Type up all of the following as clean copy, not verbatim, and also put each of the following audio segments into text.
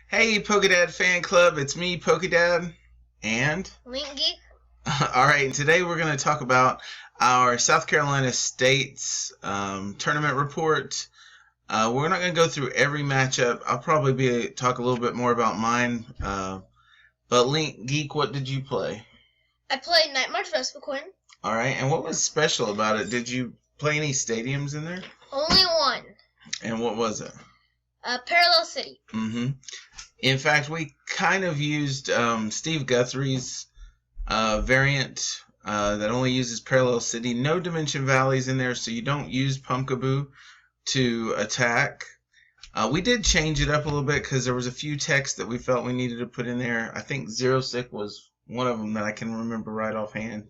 Hey, Pokedad fan club, it's me, Pokedad, and Link Geek. all right. And today we're going to talk about our South Carolina State's tournament report. We're not going to go through every matchup. I'll probably talk a little bit more about mine. But Link Geek, what did you play? I played Night March Vespiquen. All right, and what was special about it? Did you play any stadiums in there? Only one. And what was it? Parallel City. In fact, we kind of used Steve Guthrie's variant that only uses Parallel City. No Dimension Valleys in there, so you don't use Pumpkaboo to attack. We did change it up a little bit because there was a few texts that we felt we needed to put in there. I think Zero Sick was one of them that I can remember right offhand.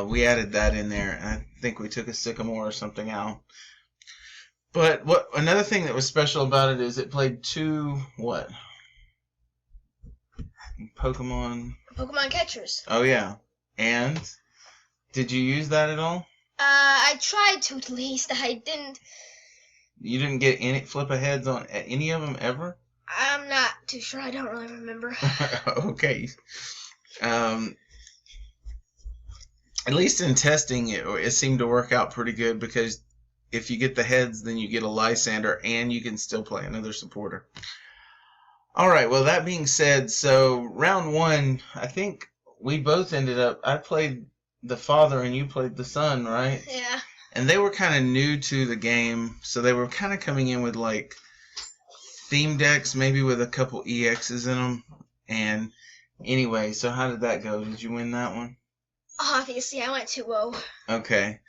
We added that in there, and I think we took a Sycamore or something out. But another thing that was special about it is it played two Pokemon catchers. Oh yeah. And did you use that at all? I tried to at least. I didn't. You didn't get any flip aheads on any of them ever? I'm not too sure. I don't really remember. Okay. At least in testing, it seemed to work out pretty good because if you get the heads, then you get a Lysander, and you can still play another supporter. All right, well, that being said, so round one, I think we both ended up, I played the father and you played the son, right? Yeah. And they were kind of new to the game, so they were kind of coming in with like theme decks, maybe with a couple EXs in them. And anyway, so how did that go? Did you win that one? Obviously, I went 2-0. Okay.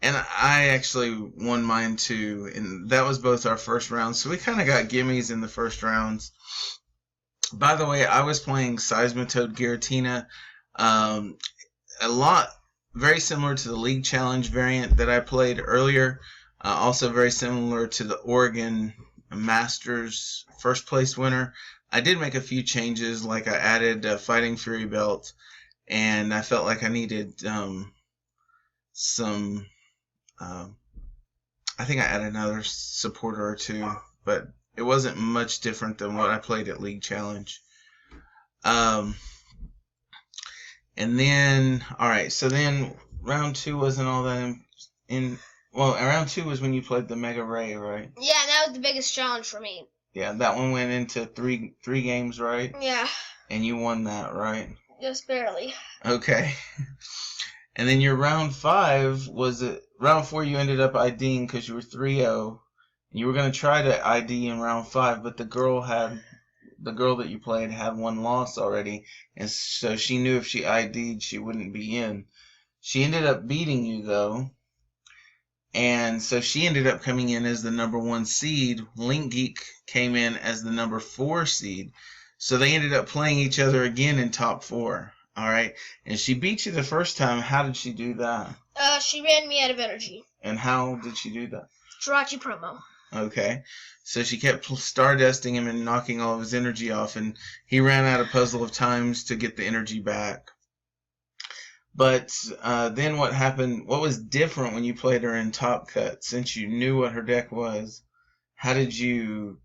And I actually won mine too, and that was both our first rounds. So we kind of got gimmies in the first rounds. By the way, I was playing Seismitoad Giratina. A lot very similar to the League Challenge variant that I played earlier. Also very similar to the Oregon Masters first place winner. I did make a few changes, like I added a Fighting Fury belt, and I felt like I needed some. I think I added another supporter or two, but it wasn't much different than what I played at League Challenge. And then, all right, so then round two wasn't all that well, round two was when you played the Mega Ray, right? Yeah, that was the biggest challenge for me. Yeah, that one went into three games, right? Yeah. And you won that, right? Just barely. Okay. And then your round five round four you ended up IDing because you were 3-0. You were going to try to ID in round five, but the girl that you played had one loss already, and so she knew if she ID'd, she wouldn't be in. She ended up beating you, though, and so she ended up coming in as the number 1 seed. Link Geek came in as the number 4 seed, so they ended up playing each other again in top 4. All right, and she beat you the first time. How did she do that? She ran me out of energy. And how did she do that? Jirachi promo. Okay, so she kept stardusting him and knocking all of his energy off, and he ran out a puzzle of times to get the energy back. But then what happened? What was different when you played her in Top Cut? Since you knew what her deck was, how did you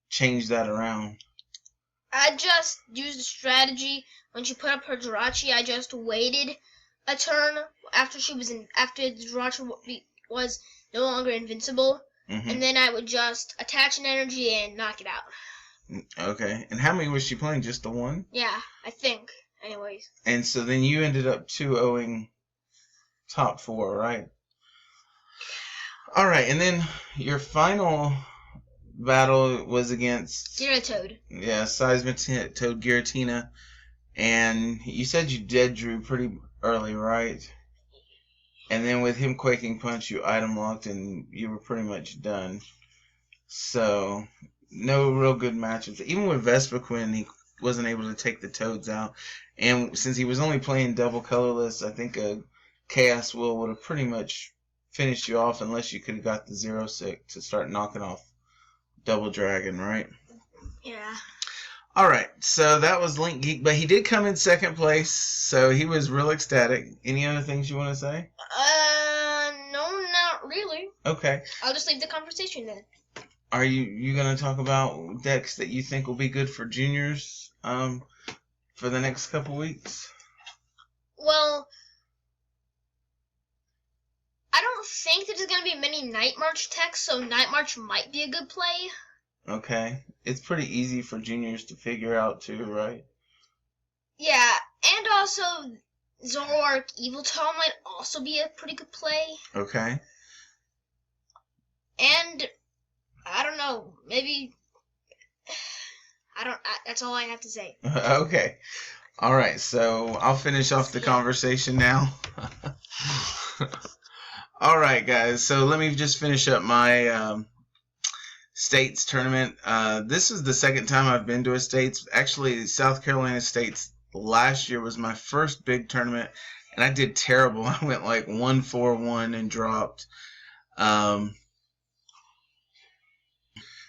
change that around? I just used a strategy. When she put up her Jirachi, I just waited a turn after the Jirachi was no longer invincible. Mm-hmm. And then I would just attach an energy and knock it out. Okay. And how many was she playing? Just the one? Yeah, I think. Anyways. And so then you ended up 2-0ing top 4, right? All right. And then your final battle was against Gyarados. Yeah, Seismitoad Giratina. And you said you dead drew pretty early, right? And then with him Quaking Punch, you item locked and you were pretty much done. So, no real good matchups. Even with Vespiquen, he wasn't able to take the Toads out. And since he was only playing double colorless, I think a Chaos Will would have pretty much finished you off unless you could have got the Zero Sick to start knocking off Double Dragon, right? Yeah. All right, so that was Link Geek, but he did come in second place, so he was real ecstatic. Any other things you want to say? No, not really. Okay. I'll just leave the conversation then. Are you gonna talk about decks that you think will be good for juniors for the next couple weeks? Well, I don't think there's going to be many Night March techs, so Night March might be a good play. Okay. It's pretty easy for juniors to figure out too, right? Yeah, and also Zoroark Evil Tone might also be a pretty good play. Okay. And I don't know, maybe that's all I have to say. Okay. All right. So I'll finish off the conversation now. All right, guys. So let me just finish up my States tournament. This is the second time I've been to a States. Actually, South Carolina States last year was my first big tournament, and I did terrible. I went like 1-4-1 and dropped.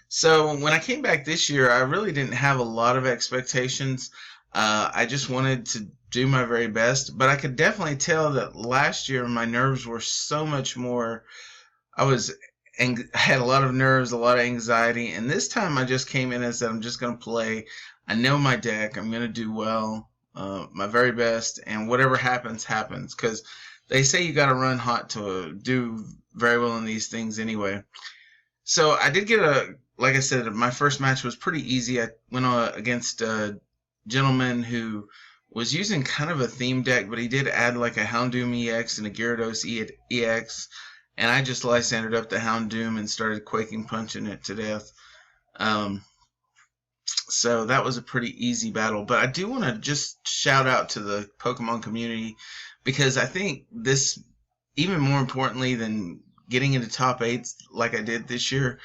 So when I came back this year, I really didn't have a lot of expectations. I just wanted to do my very best, but I could definitely tell that last year my nerves were so much more. I had a lot of nerves, a lot of anxiety, and this time I just came in and said I'm just going to play. I know my deck. I'm going to do well, my very best, and whatever happens, happens. Because they say you got to run hot to do very well in these things anyway. So I did get like I said, my first match was pretty easy. I went against a gentleman who was using kind of a theme deck, but he did add like a Houndoom EX and a Gyarados EX. And I just Lysandered up the Houndoom and started Quaking Punching it to death. So that was a pretty easy battle. But I do want to just shout out to the Pokemon community, because I think this, even more importantly than getting into top 8s like I did this year,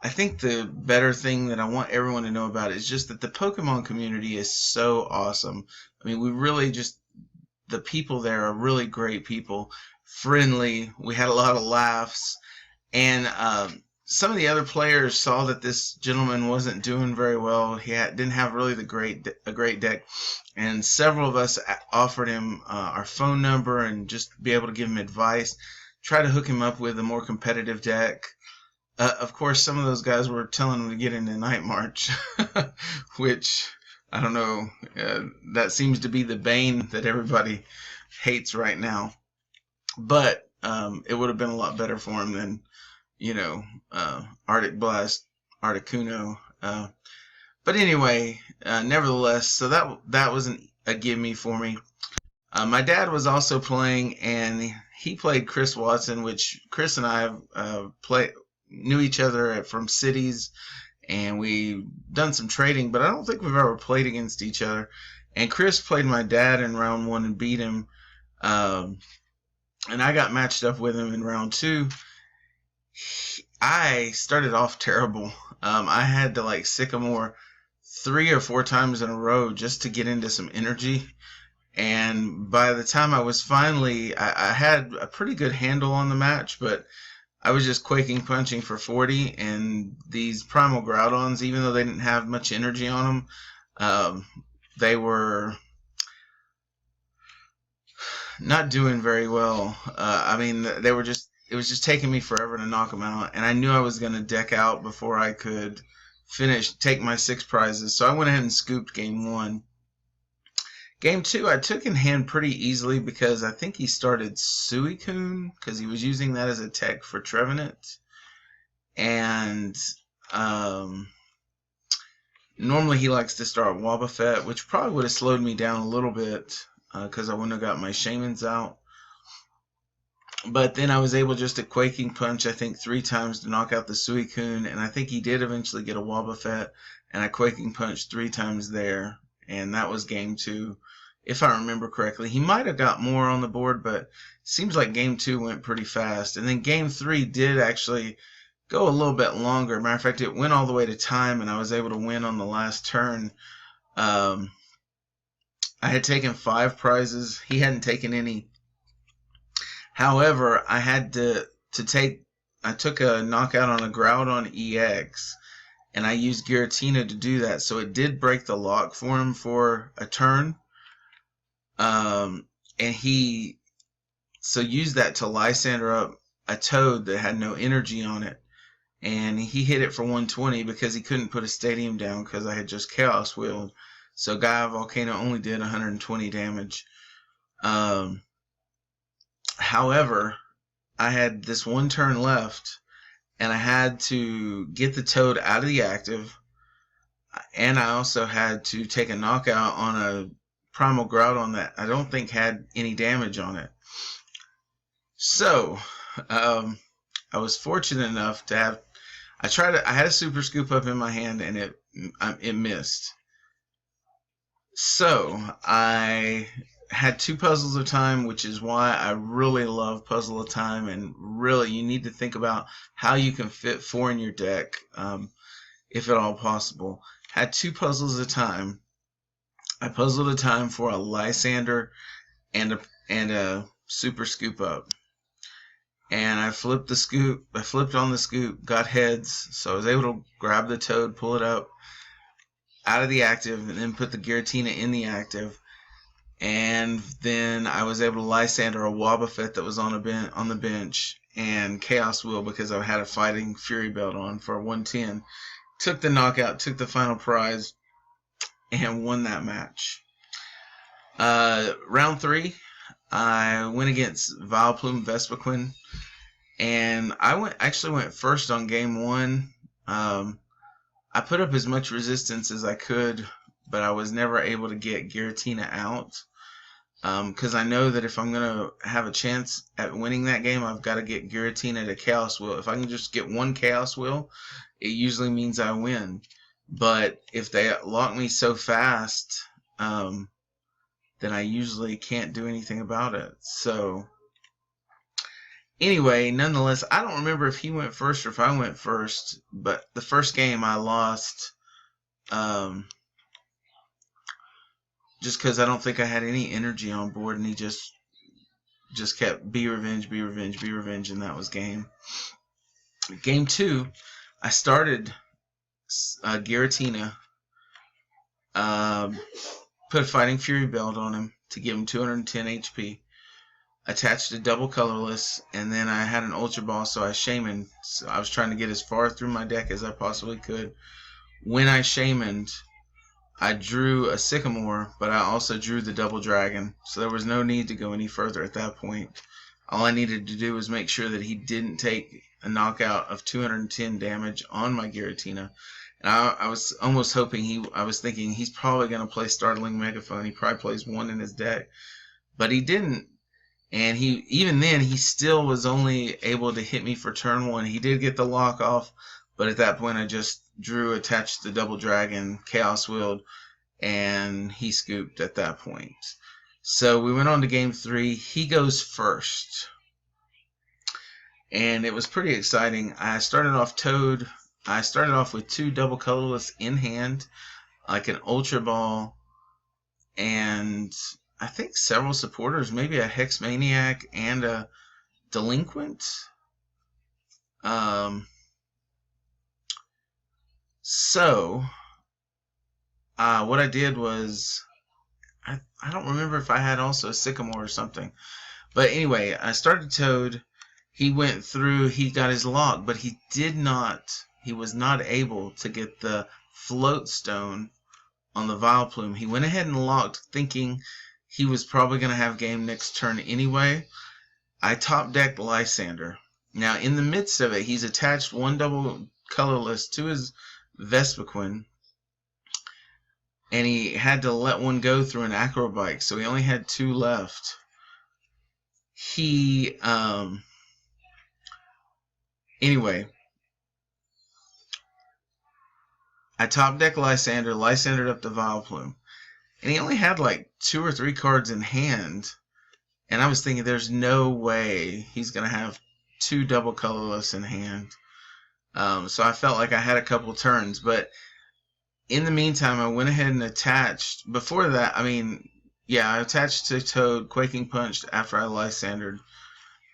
I think the better thing that I want everyone to know about is just that the Pokemon community is so awesome. I mean, we really just, the people there are really great people. Friendly. We had a lot of laughs, and some of the other players saw that this gentleman wasn't doing very well. He didn't have really a great deck, and several of us offered him our phone number and just be able to give him advice, try to hook him up with a more competitive deck. Of course, some of those guys were telling him to get into Night March, which I don't know. That seems to be the bane that everybody hates right now. But it would have been a lot better for him than, Arctic Blast, Articuno. But anyway, nevertheless, so that was a gimme for me. My dad was also playing, and he played Chris Watson, which Chris and I knew each other from cities, and we done some trading, but I don't think we've ever played against each other. And Chris played my dad in round 1 and beat him. And I got matched up with him in round 2. I started off terrible. I had to like Sycamore 3 or 4 times in a row just to get into some energy. And by the time I was finally, I had a pretty good handle on the match, but I was just Quaking Punching for 40. And these Primal Groudons, even though they didn't have much energy on them, they were not doing very well. I mean, it was just taking me forever to knock them out, and I knew I was going to deck out before I could take my 6 prizes. So I went ahead and scooped game 1. Game 2, I took in hand pretty easily because I think he started Suicune because he was using that as a tech for Trevenant. And normally he likes to start Wobbuffet, which probably would have slowed me down a little bit because I wouldn't have got my Shamans out. But then I was able just to Quaking Punch, I think, 3 times to knock out the Suicune, and I think he did eventually get a Wobbuffet, and I Quaking Punched 3 times there, and that was game 2, if I remember correctly. He might have got more on the board, but seems like game 2 went pretty fast. And then game 3 did actually go a little bit longer. Matter of fact, it went all the way to time, and I was able to win on the last turn. I had taken 5 prizes. He hadn't taken any. However, I had to take. I took a knockout on a Groudon EX, and I used Giratina to do that. So it did break the lock for him for a turn. And he used that to Lysander up a Toad that had no energy on it. and he hit it for 120 because he couldn't put a stadium down because I had just Chaos Wheeled. So Gaia Volcano only did 120 damage. However, I had this one turn left, and I had to get the Toad out of the active, and I also had to take a knockout on a Primal Groudon that I don't think had any damage on it. So, I was fortunate enough to have. I had a Super Scoop up in my hand, and it missed. So I had 2 puzzles of time, which is why I really love Puzzle of Time, and really you need to think about how you can fit 4 in your deck, if at all possible. Had 2 puzzles of time. I puzzled a time for a Lysander and a Super Scoop up. And I flipped the scoop. I flipped on the scoop, got heads, so I was able to grab the Toad, pull it up out of the active, and then put the Giratina in the active. And then I was able to Lysander a Wobbuffet that was on the bench and Chaos Wheel because I had a Fighting Fury Belt on for 110. Took the knockout, took the final prize, and won that match. Round 3, I went against Vileplume Vespiquen, and I actually went first on game 1. I put up as much resistance as I could, but I was never able to get Giratina out, because I know that if I'm going to have a chance at winning that game, I've got to get Giratina to Chaos Wheel. If I can just get 1 Chaos Wheel, it usually means I win. But if they lock me so fast, then I usually can't do anything about it. So anyway, nonetheless, I don't remember if he went first or if I went first, but the first game I lost, just because I don't think I had any energy on board, and he just kept be revenge, be revenge, be revenge, and that was game. Game 2, I started Giratina, put a Fighting Fury Belt on him to give him 210 HP. Attached a double colorless, and then I had an Ultra Ball, so I Shamaned. So I was trying to get as far through my deck as I possibly could. When I Shamaned, I drew a Sycamore, but I also drew the Double Dragon, so there was no need to go any further at that point. All I needed to do was make sure that he didn't take a knockout of 210 damage on my Giratina. And I was almost hoping I was thinking he's probably going to play Startling Megaphone. He probably plays 1 in his deck, but he didn't. And even then, he still was only able to hit me for turn 1. He did get the lock off, but at that point I just attached the Double Dragon, Chaos Wheeled, and he scooped at that point. So we went on to game 3. He goes first, and it was pretty exciting. I started off Toad. I started off with 2 double colorless in hand, like an Ultra Ball, and I think several supporters, maybe a Hex Maniac and a Delinquent. So what I did was, I don't remember if I had also a Sycamore or something. But anyway, I started Toad. He went through, he got his lock, but he was not able to get the Float Stone on the Vileplume. He went ahead and locked, thinking he was probably going to have game next turn anyway. I top decked Lysander. Now, in the midst of it, he's attached 1 double colorless to his Vespiquen, and he had to let 1 go through an Acrobike, so he only had 2 left. Anyway, I top decked Lysander, Lysandered up the Vileplume, and he only had like 2 or 3 cards in hand, and I was thinking there's no way he's going to have 2 double colorless in hand. So I felt like I had a couple turns, but in the meantime, I went ahead and attached. Before that, I attached to Toad, Quaking Punched after I Lysandered.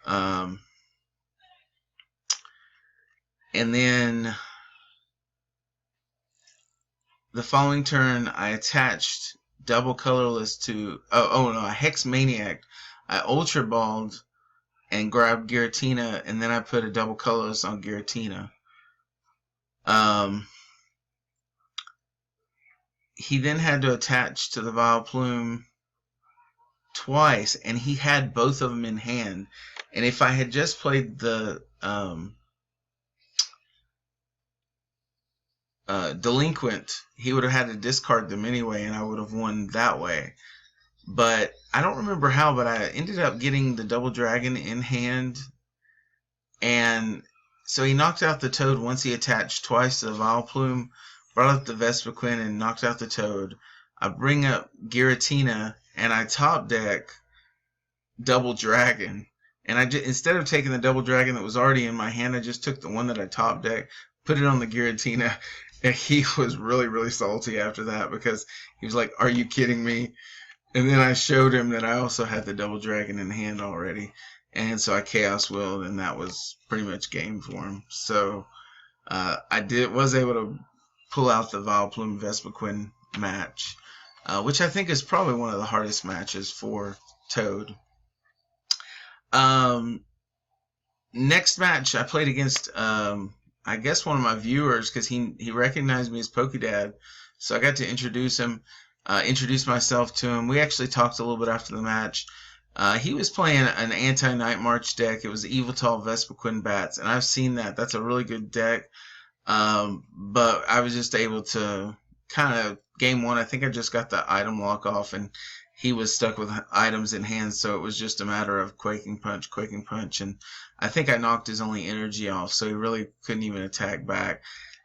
And then the following turn, I attached double colorless to a Hex Maniac. I Ultra Balled and grabbed Giratina, and then I put a double colorless on Giratina. Um, he then had to attach to the Vileplume twice, and he had both of them in hand. And if I had just played the Delinquent, he would have had to discard them anyway, and I would have won that way. But I don't remember how, but I ended up getting the Double Dragon in hand, and so he knocked out the Toad once he attached twice to the Vileplume, brought up the Vespiquen, and knocked out the Toad. I bring up Giratina, and I top deck Double Dragon. And instead of taking the Double Dragon that was already in my hand, I just took the one that I top decked, put it on the Giratina, and he was really, really salty after that because he was like, "Are you kidding me?" And then I showed him that I also had the Double Dragon in hand already. And so I Chaos Willed, and that was pretty much game for him. So I was able to pull out the Vileplume Vespiquen match, which I think is probably one of the hardest matches for Toad. Next match, I played against, I guess one of my viewers, because he recognized me as Pokedad. So I got to introduce him, introduce myself to him. We actually talked a little bit after the match. He was playing an anti-Night March deck. It was Evital Vespiquen Bats, and I've seen that. That's a really good deck. But I was just able to kind of, game one, I think I just got the item lock off, and he was stuck with items in hand, so it was just a matter of Quaking Punch, and I think I knocked his only energy off, so he really couldn't even attack back.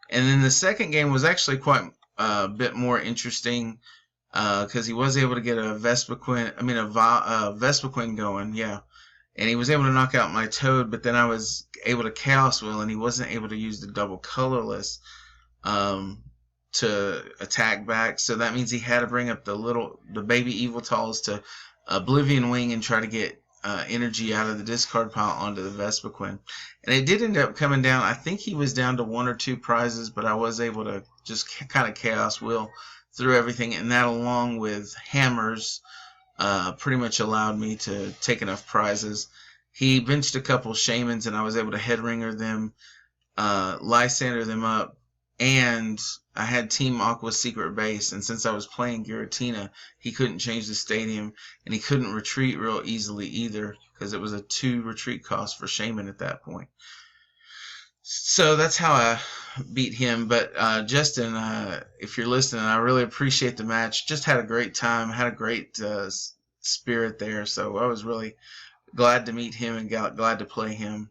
And then the second game was actually quite a bit more interesting, because he was able to get a Vespiquen going, yeah. And he was able to knock out my Toad, but then I was able to Chaos Will, and he wasn't able to use the double colorless to attack back. So that means he had to bring up the baby Evitals to Oblivion Wing and try to get energy out of the discard pile onto the Vespiquen. And it did end up coming down. I think he was down to 1 or 2 prizes, but I was able to just kind of Chaos Will through everything, and that along with hammers pretty much allowed me to take enough prizes. He benched a couple Shamans, and I was able to Headringer them, Lysander them up, and I had Team Aqua's secret base, and since I was playing Giratina, he couldn't change the stadium, and he couldn't retreat real easily either, because it was a 2 retreat cost for Shaman at that point. So that's how I beat him. But Justin, if you're listening, I really appreciate the match. Just had a great time, had a great spirit there, so I was really glad to meet him and glad to play him.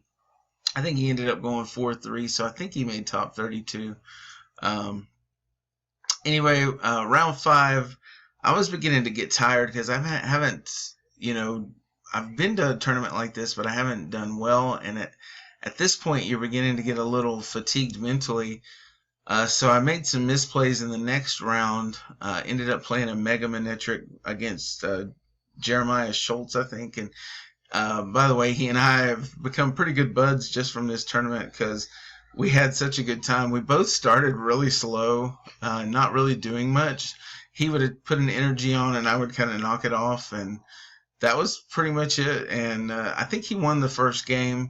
I think he ended up going 4-3, so I think he made top 32. Anyway, round 5, I was beginning to get tired because I haven't, I've been to a tournament like this, but I haven't done well, and at this point, you're beginning to get a little fatigued mentally. So I made some misplays in the next round. Ended up playing a Mega Manetric against Jeremiah Schultz, I think, and by the way, he and I have become pretty good buds just from this tournament because we had such a good time. We both started really slow, not really doing much. He would put an energy on, and I would kind of knock it off, and that was pretty much it. And I think he won the first game,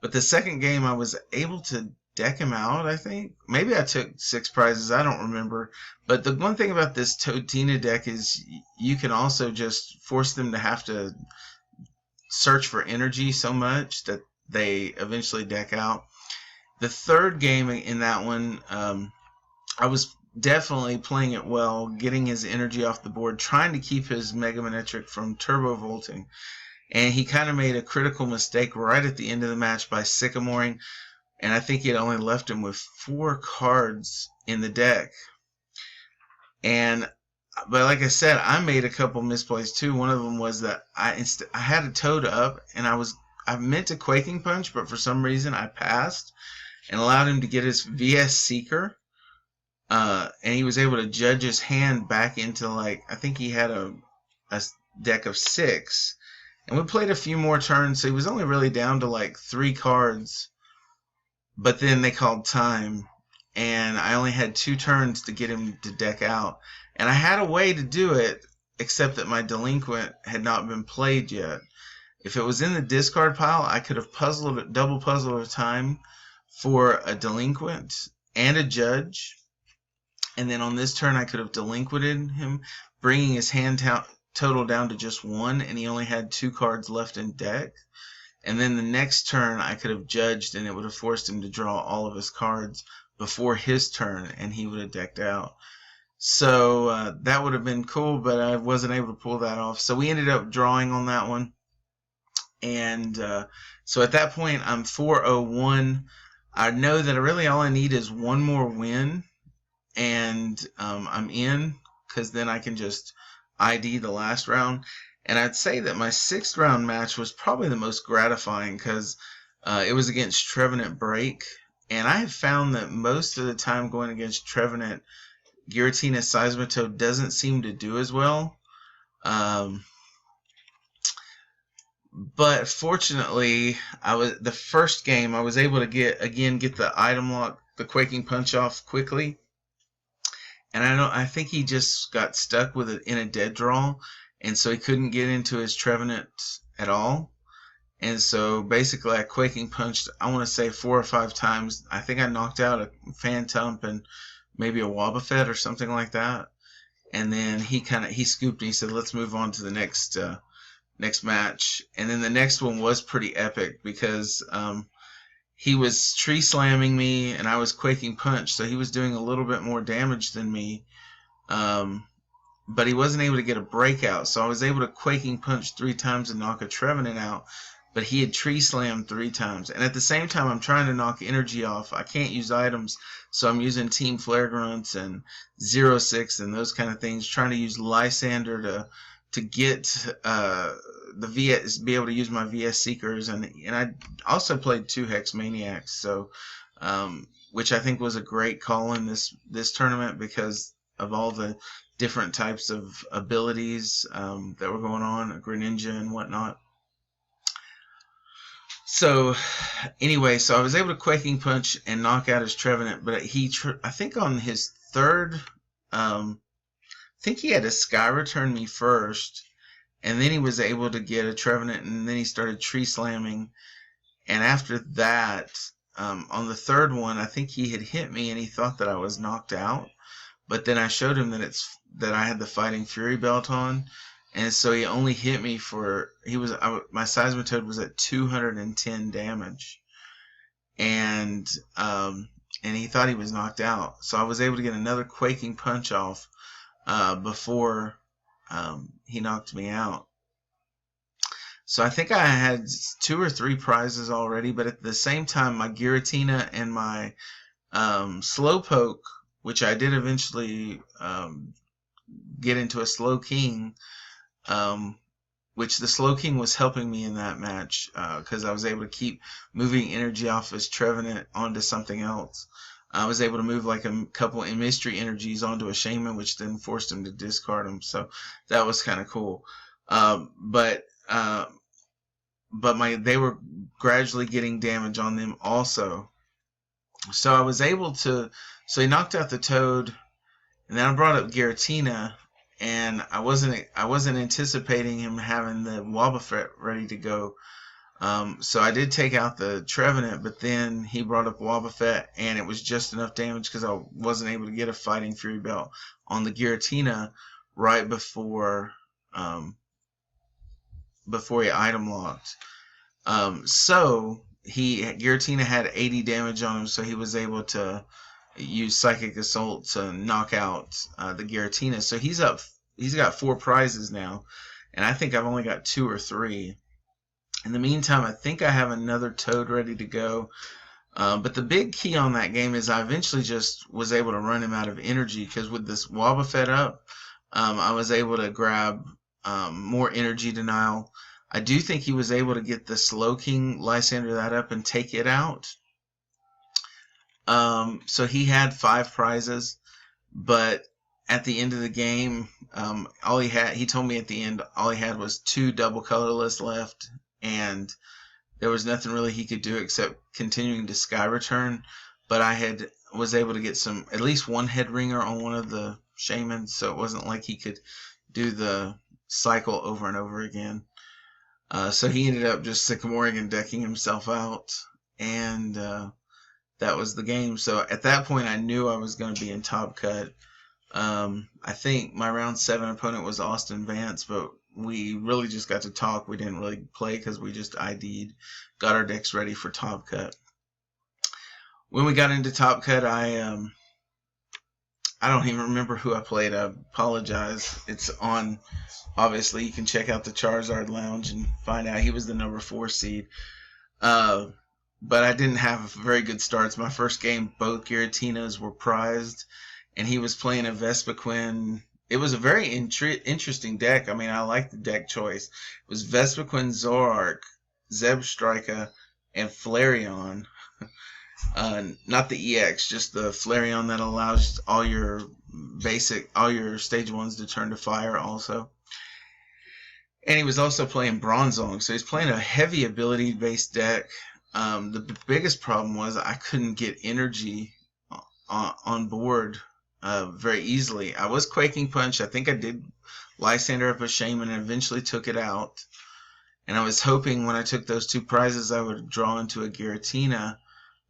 but the second game I was able to deck him out, I think. Maybe I took 6 prizes, I don't remember. But the one thing about this Toadina deck is you can also just force them to have to search for energy so much that they eventually deck out. The third game in that one, I was definitely playing it well, getting his energy off the board, trying to keep his Mega Manetric from turbo volting. And he kind of made a critical mistake right at the end of the match by Sycamoring, and I think he had only left him with 4 cards in the deck. But like I said, I made a couple misplays too. One of them was that I had a Toad up, and I meant to Quaking Punch, but for some reason I passed and allowed him to get his VS Seeker, and he was able to judge his hand back into, like, I think he had a deck of 6, and we played a few more turns, so he was only really down to like 3 cards, but then they called time, and I only had 2 turns to get him to deck out, and I had a way to do it, except that my Delinquent had not been played yet. If it was in the discard pile, I could have double puzzled a time for a Delinquent, and a judge. And then on this turn, I could have delinquented him, bringing his hand total down to just 1, and he only had 2 cards left in deck. And then the next turn, I could have judged, and it would have forced him to draw all of his cards before his turn, and he would have decked out. So that would have been cool, but I wasn't able to pull that off. So we ended up drawing on that one. And so at that point, I'm 4-0-1. I know that really all I need is one more win, and I'm in, because then I can just ID the last round. And I'd say that my 6th round match was probably the most gratifying, because it was against Trevenant Break. And I have found that most of the time going against Trevenant, Giratina Seismitoad doesn't seem to do as well. But fortunately, the first game I was able to get the item lock, the Quaking Punch off quickly. And I think he just got stuck with it in a dead draw, and so he couldn't get into his Trevenant at all. And so basically I Quaking Punched, I want to say 4 or 5 times. I think I knocked out a Phantump and maybe a Wobbuffet or something like that. And then he scooped and he said, let's move on to the next match. And then the next one was pretty epic, because he was tree slamming me and I was Quaking Punch, so he was doing a little bit more damage than me. But he wasn't able to get a breakout, so I was able to Quaking Punch 3 times and knock a Trevenant out. But he had tree slammed 3 times. And at the same time, I'm trying to knock energy off. I can't use items, so I'm using Team Flare Grunts and 0-6 and those kind of things, trying to use Lysander to get the VS, be able to use my VS Seekers. And I also played 2 Hex Maniacs, so which I think was a great call in this tournament, because of all the different types of abilities that were going on, a Greninja and whatnot. So anyway, so I was able to Quaking Punch and knock out his Trevenant, but I think on his third, I think he had to Sky Return me first, and then he was able to get a Trevenant, and then he started tree slamming. And after that, on the third one, I think he had hit me and he thought that I was knocked out. But then I showed him that I had the Fighting Fury belt on, and so he only hit me for my Seismitoad was at 210 damage, and he thought he was knocked out. So I was able to get another Quaking Punch off before he knocked me out. So I think I had 2 or 3 prizes already, but at the same time, my Giratina and my Slowpoke, which I did eventually get into a Slow King, which the Slow King was helping me in that match, because I was able to keep moving energy off his Trevenant onto something else. I was able to move like a couple of mystery energies onto a Shaman, which then forced him to discard him. So that was kind of cool. But they were gradually getting damage on them also. So I was able to. So he knocked out the Toad, and then I brought up Giratina, and I wasn't anticipating him having the Wobbuffet ready to go. So I did take out the Trevenant, but then he brought up Wobbuffet, and it was just enough damage because I wasn't able to get a Fighting Fury belt on the Giratina right before he item locked. So Giratina had 80 damage on him, so he was able to use Psychic Assault to knock out the Giratina. So he's got 4 prizes now, and I think I've only got 2 or 3. In the meantime, I think I have another Toad ready to go. But the big key on that game is I eventually just was able to run him out of energy, because with this Wobbuffet up, I was able to grab more energy denial. I do think he was able to get the Slow King Lysander that up and take it out. So he had 5 prizes, but at the end of the game, he told me at the end, all he had was 2 double colorless left, and there was nothing really he could do except continuing to Sky Return. But I was able to get at least 1 head ringer on one of the Shamans, so it wasn't like he could do the cycle over and over again. So he ended up just Sycamoring and decking himself out, and that was the game. So at that point, I knew I was going to be in Top Cut. I think my round 7 opponent was Austin Vance, but we really just got to talk. We didn't really play because we just ID'd, got our decks ready for Top Cut. When we got into Top Cut, I don't even remember who I played. I apologize. It's on, obviously, you can check out the Charizard Lounge and find out he was the number 4 seed. But I didn't have very good starts. My first game, both Giratinas were prized, and he was playing a Vespiquen. It was a very interesting deck. I mean, I liked the deck choice. It was Vespiquen, Zoroark, Zebstrika, and Flareon. Not the EX, just the Flareon that allows all your stage 1s to turn to fire also. And he was also playing Bronzong, so he's playing a heavy ability-based deck. The biggest problem was I couldn't get energy on board very easily. I was Quaking Punch. I think I did Lysander up a Shaman and eventually took it out. And I was hoping when I took those 2 prizes I would draw into a Giratina,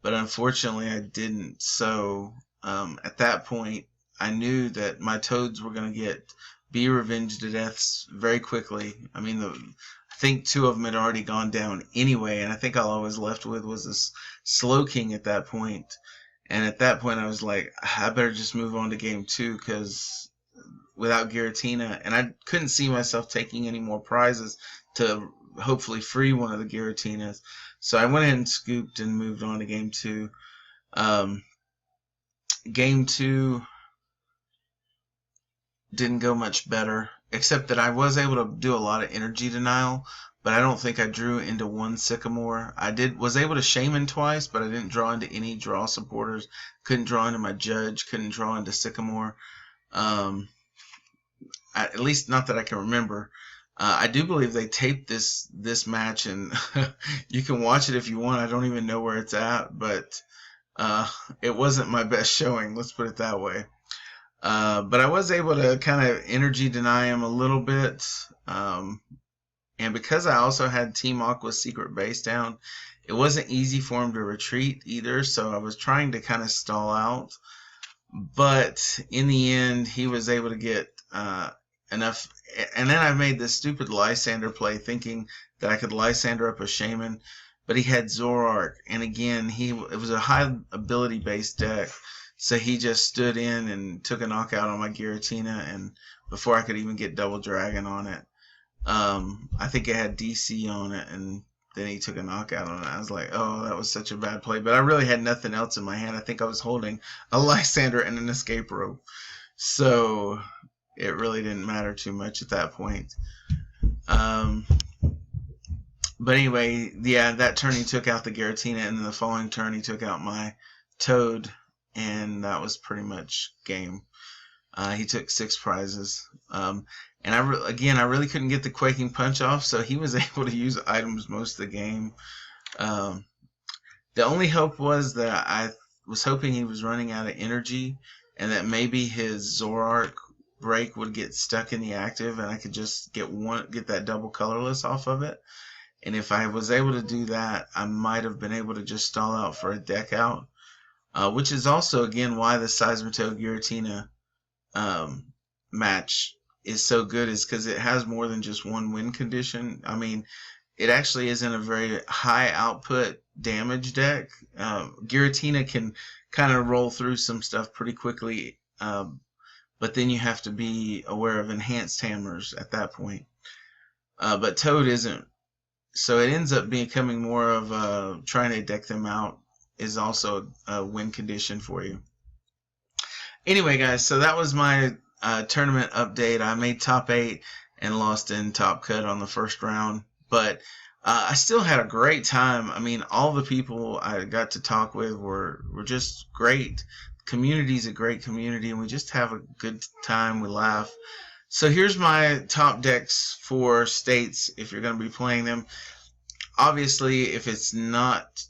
but unfortunately I didn't. So at that point I knew that my Toads were going to be revenged to deaths very quickly. I mean, I think 2 of them had already gone down anyway, and I think all I was left with was this Slowking at that point. And at that point, I was like, I better just move on to game 2, because without Giratina, and I couldn't see myself taking any more prizes to hopefully free one of the Giratinas. So I went ahead and scooped and moved on to game 2. Game 2 didn't go much better, except that I was able to do a lot of energy denial, but I don't think I drew into 1 Sycamore. I was able to Shaman twice, but I didn't draw into any draw supporters. Couldn't draw into my Judge, couldn't draw into Sycamore. At least not that I can remember. I do believe they taped this match, and you can watch it if you want. I don't even know where it's at, but it wasn't my best showing, let's put it that way. But I was able to kind of energy deny him a little bit. And because I also had Team Aqua's secret base down, it wasn't easy for him to retreat either. So I was trying to kind of stall out. But in the end, he was able to get enough. And then I made this stupid Lysander play thinking that I could Lysander up a Shaman. But he had Zoroark. And again, it was a high ability based deck. So he just stood in and took a knockout on my Giratina, and before I could even get Double Dragon on it. I think it had DC on it, and then he took a knockout on it. I was like, oh, that was such a bad play. But I really had nothing else in my hand. I think I was holding a Lysander and an Escape Rope. So it really didn't matter too much at that point. But anyway, yeah, that turn he took out the Giratina, and then the following turn he took out my Toad. And that was pretty much game. He took 6 prizes. And I really couldn't get the Quaking Punch off, so he was able to use items most of the game. The only hope was that I was hoping he was running out of energy, and that maybe his Zoroark break would get stuck in the active, and I could just get that double colorless off of it. And if I was able to do that, I might have been able to just stall out for a deck out. Which is also, again, why the Seismitoad Giratina match is so good, is because it has more than just one win condition. I mean, it actually isn't a very high output damage deck. Giratina can kind of roll through some stuff pretty quickly, but then you have to be aware of enhanced hammers at that point. But Toad isn't. So it ends up becoming more of trying to deck them out is also a win condition for you. Anyway, guys, so that was my tournament update. I made top 8 and lost in Top Cut on the first round, but I still had a great time. I mean, all the people I got to talk with were just great. The community's a great community, and we just have a good time. We laugh. So here's my top decks for states if you're going to be playing them. Obviously, if it's not...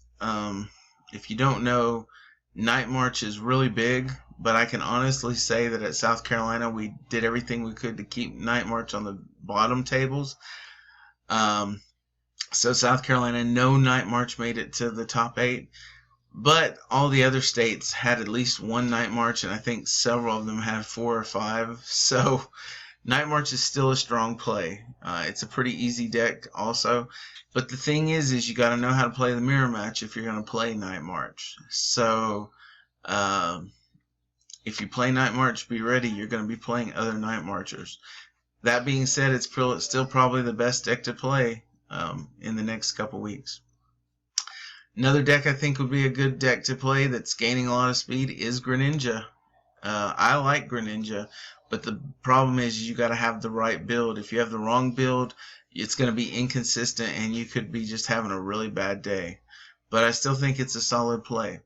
if you don't know, Night March is really big, but I can honestly say that at South Carolina, we did everything we could to keep Night March on the bottom tables. So South Carolina, no Night March made it to the top 8. But all the other states had at least one Night March, and I think several of them had 4 or 5. So Night March is still a strong play. It's a pretty easy deck also. But the thing is you got to know how to play the mirror match if you're going to play Night March. So if you play Night March, be ready. You're going to be playing other Night Marchers. That being said, it's still probably the best deck to play in the next couple weeks. Another deck I think would be a good deck to play that's gaining a lot of speed is Greninja. I like Greninja, but the problem is you got to have the right build. If you have the wrong build, it's going to be inconsistent and you could be just having a really bad day. But I still think it's a solid play.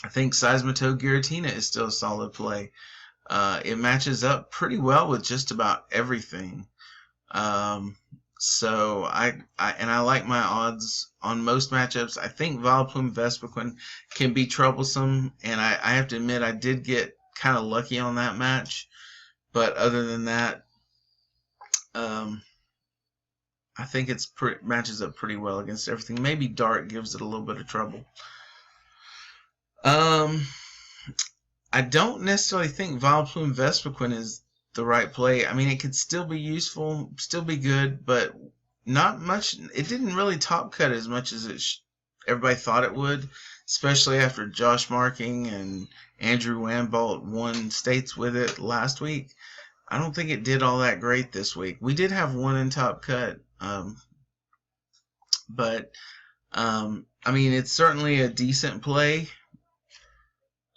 I think Seismitoad Giratina is still a solid play. It matches up pretty well with just about everything. So I like my odds on most matchups. I think Vileplume Vespiquen can be troublesome, and I have to admit I did get kind of lucky on that match. But other than that, I think matches up pretty well against everything. Maybe Dark gives it a little bit of trouble. I don't necessarily think Vileplume Vespiquen is the right play. I mean, it could still be useful, still be good, but not much. It didn't really top cut as much as everybody thought it would, especially after Josh Marking and Andrew Wambolt won states with it last week. I don't think it did all that great this week. We did have one in top cut, but I mean, it's certainly a decent play.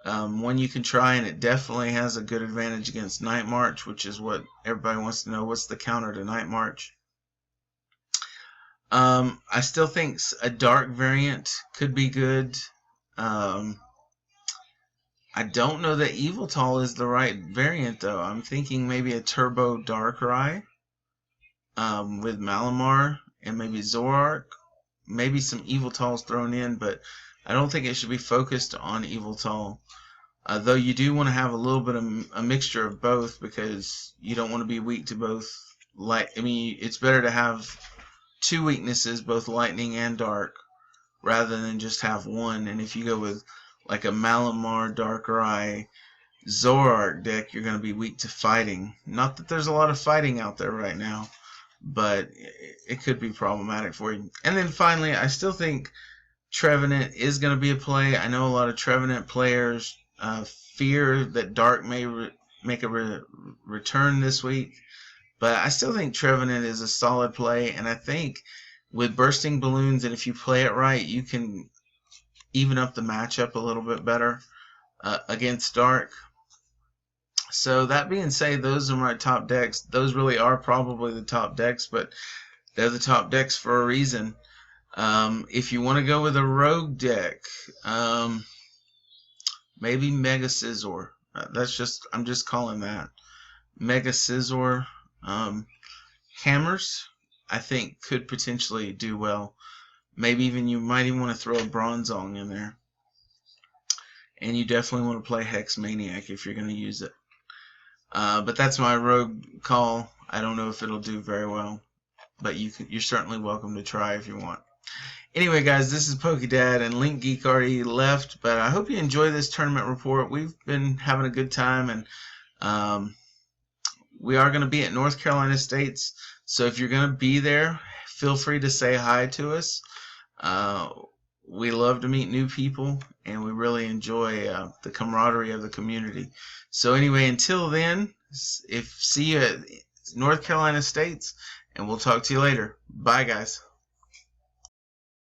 One you can try, and it definitely has a good advantage against Night March, which is what everybody wants to know. What's the counter to Night March? I still think a Dark variant could be good. I don't know that Yveltal is the right variant, though. I'm thinking maybe a Turbo Darkrai with Malamar and maybe Zoroark. Maybe some Yveltals thrown in, but I don't think it should be focused on Yveltal. Though you do want to have a little bit of a mixture of both, because you don't want to be weak to both. It's better to have two weaknesses, both lightning and dark, rather than just have one. And if you go with like a Malamar, Darkrai, Zoroark deck, you're going to be weak to fighting. Not that there's a lot of fighting out there right now, but it could be problematic for you. And then finally, I still think Trevenant is going to be a play. I know a lot of Trevenant players fear that Dark may make a return this week, but I still think Trevenant is a solid play, and I think with Bursting Balloons, and if you play it right, you can even up the matchup a little bit better against Dark. So that being said, those are my top decks. Those really are probably the top decks, but they're the top decks for a reason. If you want to go with a rogue deck, maybe Mega Scizor. I'm just calling that. Mega Scizor. Hammers, I think, could potentially do well. Maybe you might even want to throw a Bronzong in there. And you definitely want to play Hex Maniac if you're going to use it. But that's my rogue call. I don't know if it'll do very well, but you're certainly welcome to try if you want. Anyway, guys, this is PokeDad, and Link Geek already left, but I hope you enjoy this tournament report. We've been having a good time, and we are going to be at North Carolina States, so if you're going to be there, feel free to say hi to us. We love to meet new people, and we really enjoy the camaraderie of the community. So anyway, until then, see you at North Carolina States, and we'll talk to you later. Bye, guys.